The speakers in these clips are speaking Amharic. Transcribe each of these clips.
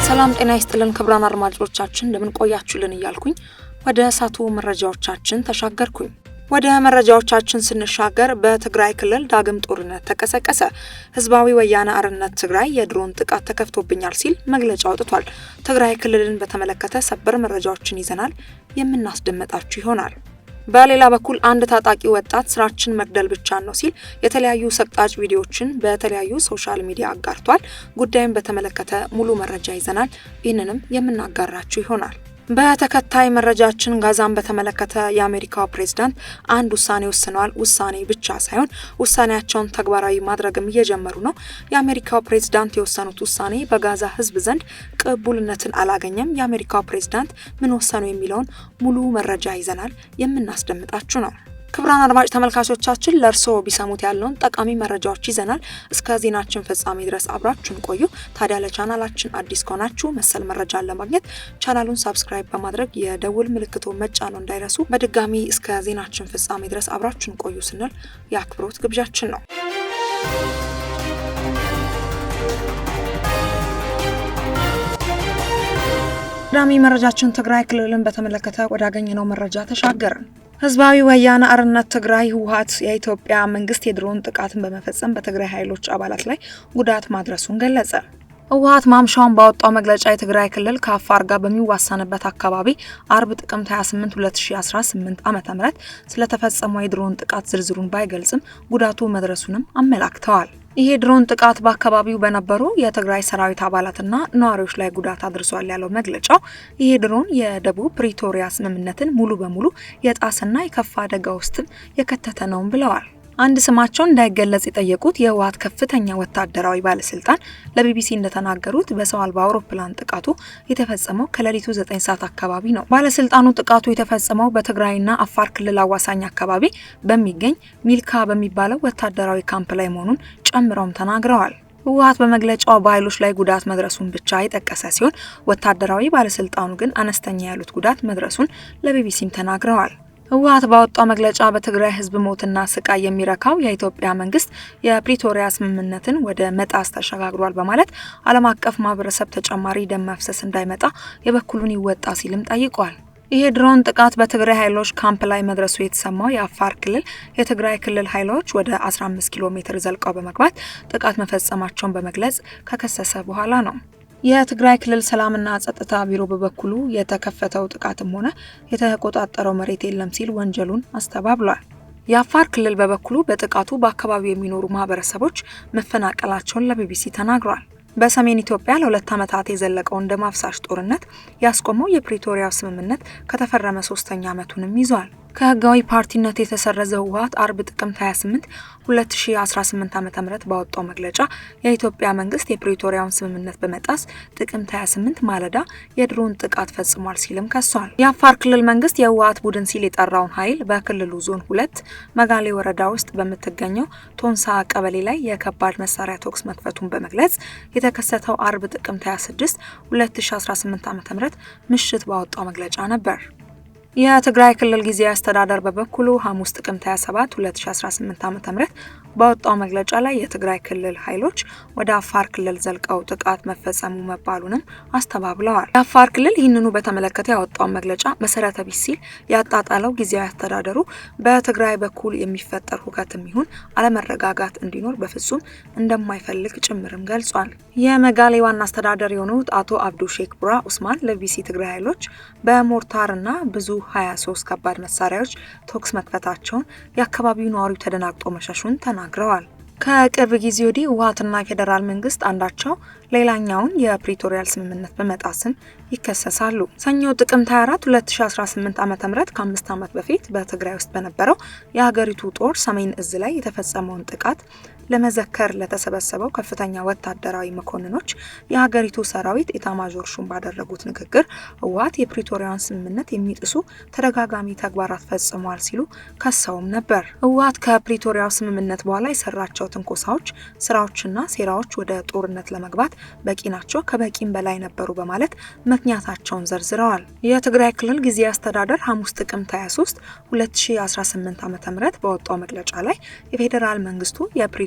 ሰላም ጤና ይስጥልን ክቡራን አድማጮቻችን እንደምን ቆያችሁልን እያልኩኝ ወደ እሳቱ መረጃዎቻችን ተሻገርኩኝ። ወደ መረጃዎቻችን ስንሻገር በትግራይ ክልል ዳግም ጦርነት ተቀሰቀሰ። ህዝባዊ ወያነ ሓርነት ትግራይ የድሮን ጥቃት ተከፍቶብኛል ሲል መግለጫ አውጥቷል። ትግራይ ክልልን በተመለከተ ሰበር መረጃዎችን ይዘናል የምናስደምጣችሁ ይሆናል። በሌላ በኩል አንድ ታጣቂ ወጣት ስራችን መግደል ብቻ ነው ሲል የተለያዩ ሰቅጣጭ ቪዲዮዎችን በተለያዩ ሶሻል ሚዲያ አጋርቷል። ጉዳዩን በተመለከተ ሙሉ መረጃ ይዘናል፣ ይህንንም የምናጋራችሁ ይሆናል። በተከታይ መረጃችን ጋዛን በተመለከተ የአሜሪካው ፕሬዝዳንት አንድ ውሳኔ ወስነዋል። ውሳኔ ብቻ ሳይሆን ውሳኔያቸውን ተግባራዊ ማድረግም እየጀመሩ ነው። የአሜሪካው ፕሬዝዳንት የወሰኑት ውሳኔ በጋዛ ህዝብ ዘንድ ቅቡልነትን አላገኘም። የአሜሪካው ፕሬዝዳንት ምን ወሰኑ የሚለውን ሙሉ መረጃ ይዘናል የምናስደምጣችሁ ነው። ክቡራን አድማጭ ተመልካቾቻችን ለእርስዎ ቢሰሙት ያለውን ጠቃሚ መረጃዎች ይዘናል። እስከ ዜናችን ፍጻሜ ድረስ አብራችሁን ቆዩ። ታዲያ ለቻናላችን አዲስ ከሆናችሁ መሰል መረጃን ለማግኘት ቻናሉን ሰብስክራይብ በማድረግ የደውል ምልክቱን መጫን እንዳይረሱ። በድጋሚ እስከ ዜናችን ፍጻሜ ድረስ አብራችሁን ቆዩ ስንል የአክብሮት ግብዣችን ነው። ቀዳሚ መረጃችን ትግራይ ክልልን በተመለከተ ወዳገኘነው መረጃ ተሻገርን። ህዝባዊ ወያነ ሓርነት ትግራይ ህወሓት የኢትዮጵያ መንግስት የድሮን ጥቃትን በመፈጸም በትግራይ ኃይሎች አባላት ላይ ጉዳት ማድረሱን ገለጸ። ህወሓት ማምሻውን ባወጣው መግለጫ የትግራይ ክልል ከአፋር ጋር በሚዋሰንበት አካባቢ አርብ ጥቅምት 28 2018 ዓ.ም ስለተፈጸመው የድሮን ጥቃት ዝርዝሩን ባይገልጽም ጉዳቱ መድረሱንም አመላክተዋል። ይሄ ድሮን ጥቃት በአካባቢው በነበሩ የትግራይ ሰራዊት አባላትና ነዋሪዎች ላይ ጉዳት አድርሷል ያለው መግለጫው ይሄ ድሮን የደቡብ ፕሪቶሪያ ስምምነትን ሙሉ በሙሉ የጣሰና የከፋ አደጋ ውስጥም የከተተ ነው ብለዋል። አንድ ስማቸው እንዳይገለጽ የጠየቁት የህወሓት ከፍተኛ ወታደራዊ ባለስልጣን ለቢቢሲ እንደተናገሩት በሰው አልባ አውሮፕላን ጥቃቱ የተፈጸመው ከሌሊቱ 9 ሰዓት አካባቢ ነው። ባለስልጣኑ ጥቃቱ የተፈጸመው በትግራይና አፋር ክልል አዋሳኝ አካባቢ በሚገኝ ሚልካ በሚባለው ወታደራዊ ካምፕ ላይ መሆኑን ጨምረውም ተናግረዋል። ህወሓት በመግለጫው በኃይሎች ላይ ጉዳት መድረሱን ብቻ የጠቀሰ ሲሆን ወታደራዊ ባለስልጣኑ ግን አነስተኛ ያሉት ጉዳት መድረሱን ለቢቢሲም ተናግረዋል። ህወሓት ባወጣው መግለጫ በትግራይ ህዝብ ሞትና ስቃይ የሚረካው የኢትዮጵያ መንግስት የፕሪቶሪያ ስምምነትን ወደ መጣስ ተሸጋግሯል በማለት ዓለም አቀፍ ማህበረሰብ ተጨማሪ ደም መፍሰስ እንዳይመጣ የበኩሉን ይወጣ ሲልም ጠይቋል። ይሄ ድሮን ጥቃት በትግራይ ኃይሎች ካምፕ ላይ መድረሱ የተሰማው የአፋር ክልል የትግራይ ክልል ኃይሎች ወደ 15 ኪሎ ሜትር ዘልቀው በመግባት ጥቃት መፈጸማቸውን በመግለጽ ከከሰሰ በኋላ ነው። የትግራይ ክልል ሰላምና ጸጥታ ቢሮ በበኩሉ የተከፈተው ጥቃትም ሆነ የተቆጣጠረው መሬት የለም ሲል ወንጀሉን አስተባብሏል። የአፋር ክልል በበኩሉ በጥቃቱ በአካባቢው የሚኖሩ ማህበረሰቦች መፈናቀላቸውን ለቢቢሲ ተናግሯል። በሰሜን ኢትዮጵያ ለ2 ዓመታት የዘለቀውን ደም አፍሳሽ ጦርነት ያስቆመው የፕሪቶሪያው ስምምነት ከተፈረመ 3ኛ ዓመቱንም ይዟል። ከህጋዊ ፓርቲነት የተሰረዘው ህወሓት አርብ ጥቅምት 28 2018 ዓ.ም ባወጣው መግለጫ የኢትዮጵያ መንግስት የፕሪቶሪያውን ስምምነት በመጣስ ጥቅምት 28 ማለዳ የድሮን ጥቃት ፈጽሟል ሲልም ከሷል። የአፋር ክልል መንግስት የህወሓት ቡድን ሲል የጠራውን ኃይል በክልሉ ዞን 2 መጋሌ ወረዳ ውስጥ በምትገኘው ቶንሳ ቀበሌ ላይ የከባድ መሳሪያ ተኩስ መክፈቱን በመግለጽ የተከሰተው አርብ ጥቅምት 26 2018 ዓ.ም ምሽት ባወጣው መግለጫ ነበር። የትግራይ ክልል ጊዜያዊ አስተዳደር በበኩሉ ሐሙስ ጥቅምት 27 2018 ዓ.ም ባወጣው መግለጫ ላይ የትግራይ ክልል ኃይሎች ወደ አፋር ክልል ዘልቀው ጥቃት መፈጸሙ መባሉንም አስተባብለዋል። የአፋር ክልል ይህንኑ በተመለከተ ያወጣው መግለጫ መሰረተ ቢስ ሲል ያጣጣለው ጊዜያዊ አስተዳደሩ በትግራይ በኩል የሚፈጠር ሁከትም ይሁን አለመረጋጋት እንዲኖር በፍጹም እንደማይፈልግ ጭምርም ገልጿል። የመጋሌ ዋና አስተዳደር የሆኑት አቶ አብዱ ሼክ ቡራ ኡስማን ለቢቢሲ ትግራይ ኃይሎች በሞርታርና ብዙ 23 ከባድ መሳሪያዎች ተኩስ መክፈታቸውን የአካባቢው ነዋሪው ተደናግጦ መሸሹን ተናግረዋል። ከቅርብ ጊዜ ወዲህ ህወሓትና ፌዴራል መንግስት አንዳቸው ሌላኛውን የፕሪቶሪያል ስምምነት በመጣስም ይከሰሳሉ። ሰኞ ጥቅምት 24 2018 ዓ.ም ከ5 ዓመት በፊት በትግራይ ውስጥ በነበረው የሀገሪቱ ጦር ሰሜን እዝ ላይ የተፈጸመውን ጥቃት ለመዘከር ለተሰበሰበው ከፍተኛ ወታደራዊ መኮንኖች የሀገሪቱ ሰራዊት ኤታማዦር ሹም ባደረጉት ንግግር ህወሓት የፕሪቶሪያውን ስምምነት የሚጥሱ ተደጋጋሚ ተግባራት ፈጽሟል ሲሉ ከሰውም ነበር። ህወሓት ከፕሪቶሪያው ስምምነት በኋላ የሰራቸው ትንኮሳዎች፣ ስራዎችና ሴራዎች ወደ ጦርነት ለመግባት በቂ ናቸው፣ ከበቂም በላይ ነበሩ በማለት ምክንያታቸውን ዘርዝረዋል። የትግራይ ክልል ጊዜያዊ አስተዳደር ሐሙስ ጥቅምት 23 2018 ዓ.ም በወጣው መግለጫ ላይ የፌዴራል መንግስቱ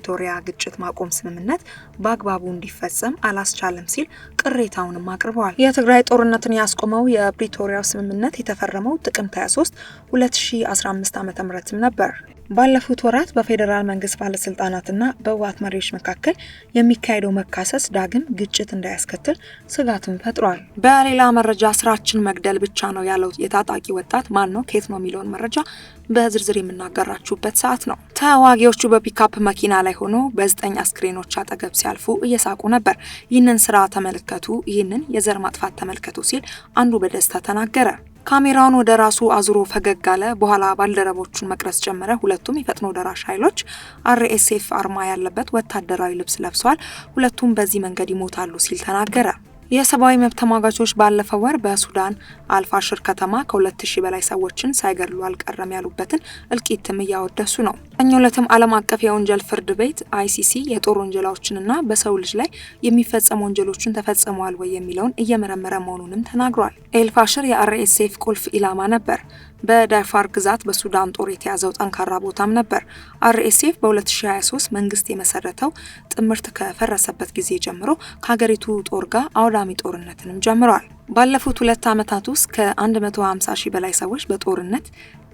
የፕሪቶሪያ ግጭት ማቆም ስምምነት በአግባቡ እንዲፈጸም አላስቻለም ሲል ቅሬታውንም አቅርበዋል። የትግራይ ጦርነትን ያስቆመው የፕሪቶሪያው ስምምነት የተፈረመው ጥቅምት 23 2015 ዓ.ም ነበር። ባለፉት ወራት በፌዴራል መንግስት ባለስልጣናትና በህወሓት መሪዎች መካከል የሚካሄደው መካሰስ ዳግም ግጭት እንዳያስከትል ስጋትን ፈጥሯል። በሌላ መረጃ ስራችን መግደል ብቻ ነው ያለው የታጣቂ ወጣት ማን ነው ከየት ነው የሚለውን መረጃ በዝርዝር የምናገራችሁበት ሰዓት ነው። ተዋጊዎቹ በፒካፕ መኪና ላይ ሆኖ በ9 አስክሬኖች አጠገብ ሲያልፉ እየሳቁ ነበር። ይህንን ስራ ተመልከቱ፣ ይህንን የዘር ማጥፋት ተመልከቱ ሲል አንዱ በደስታ ተናገረ። ካሜራውን ወደ ራሱ አዙሮ ፈገግ አለ። በኋላ ባልደረቦቹን መቅረጽ ጀመረ። ሁለቱም የፈጥኖ ደራሽ ኃይሎች RSF አርማ ያለበት ወታደራዊ ልብስ ለብሰዋል። ሁለቱም በዚህ መንገድ ይሞታሉ ሲል ተናገረ። የሰብአዊ መብት ተሟጋቾች ባለፈው ወር በሱዳን አልፋሽር ከተማ ከ2000 በላይ ሰዎችን ሳይገድሉ አልቀረም ያሉበትን እልቂትም እያወደሱ ነው። ሰኞ ዕለትም ዓለም አቀፍ የወንጀል ፍርድ ቤት ICC የጦር ወንጀሎችንና በሰው ልጅ ላይ የሚፈጸሙ ወንጀሎችን ተፈጽመዋል ወይ የሚለውን እየመረመረ መሆኑንም ተናግሯል። ኤልፋሽር የRSF ቁልፍ ኢላማ ነበር። በዳይፋር ግዛት በሱዳን ጦር የተያዘው ጠንካራ ቦታም ነበር። RSF በ2023 መንግስት የመሰረተው ጥምርት ከፈረሰበት ጊዜ ጀምሮ ከሀገሪቱ ጦር ጋር አውዳሚ ጦርነትንም ጀምሯል። ባለፉት 2 ዓመታት ውስጥ ከ150 ሺህ በላይ ሰዎች በጦርነት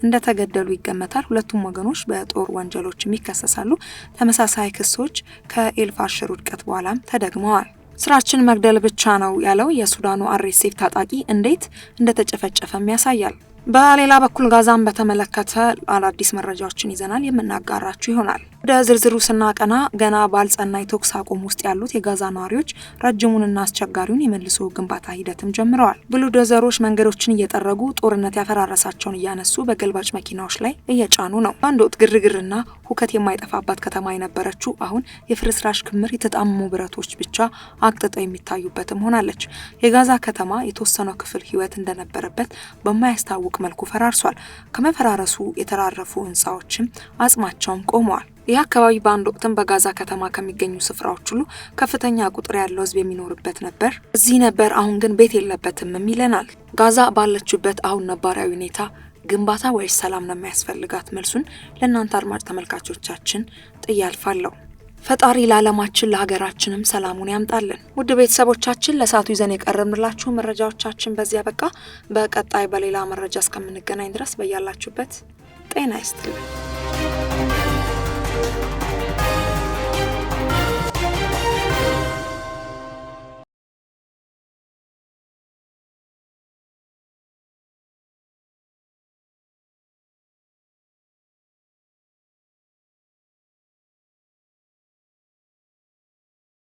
እንደተገደሉ ይገመታል። ሁለቱም ወገኖች በጦር ወንጀሎች ይከሰሳሉ። ተመሳሳይ ክሶች ከኤልፋሽር ውድቀት በኋላም ተደግመዋል። ስራችን መግደል ብቻ ነው ያለው የሱዳኑ RSF ታጣቂ እንዴት እንደተጨፈጨፈም ያሳያል። በሌላ በኩል ጋዛን በተመለከተ አዳዲስ መረጃዎችን ይዘናል የምናጋራችሁ ይሆናል። ወደ ዝርዝሩ ስናቀና ገና ባልጸና የተኩስ አቁም ውስጥ ያሉት የጋዛ ነዋሪዎች ረጅሙንና አስቸጋሪውን የመልሶ ግንባታ ሂደትም ጀምረዋል። ብሉዶዘሮች መንገዶችን እየጠረጉ ጦርነት ያፈራረሳቸውን እያነሱ በገልባጭ መኪናዎች ላይ እየጫኑ ነው። በአንድ ወቅት ግርግርና ሁከት የማይጠፋባት ከተማ የነበረችው አሁን የፍርስራሽ ክምር የተጣመሙ ብረቶች ብቻ አቅጥጠው የሚታዩበትም ሆናለች። የጋዛ ከተማ የተወሰነው ክፍል ህይወት እንደነበረበት በማያስታውቅ መልኩ ፈራርሷል። ከመፈራረሱ የተራረፉ ህንፃዎችም አጽማቸውም ቆመዋል። ይህ አካባቢ በአንድ ወቅትም በጋዛ ከተማ ከሚገኙ ስፍራዎች ሁሉ ከፍተኛ ቁጥር ያለው ህዝብ የሚኖርበት ነበር። እዚህ ነበር፣ አሁን ግን ቤት የለበትም ይለናል። ጋዛ ባለችበት አሁን ነባራዊ ሁኔታ ግንባታ ወይስ ሰላም ነው የሚያስፈልጋት? መልሱን ለእናንተ አድማጭ ተመልካቾቻችን ጥያልፋለሁ። ፈጣሪ ለዓለማችን ለሀገራችንም ሰላሙን ያምጣልን። ውድ ቤተሰቦቻችን ለሰዓቱ ይዘን የቀረብንላችሁ መረጃዎቻችን በዚያ በቃ። በቀጣይ በሌላ መረጃ እስከምንገናኝ ድረስ በያላችሁበት ጤና ይስጥልን።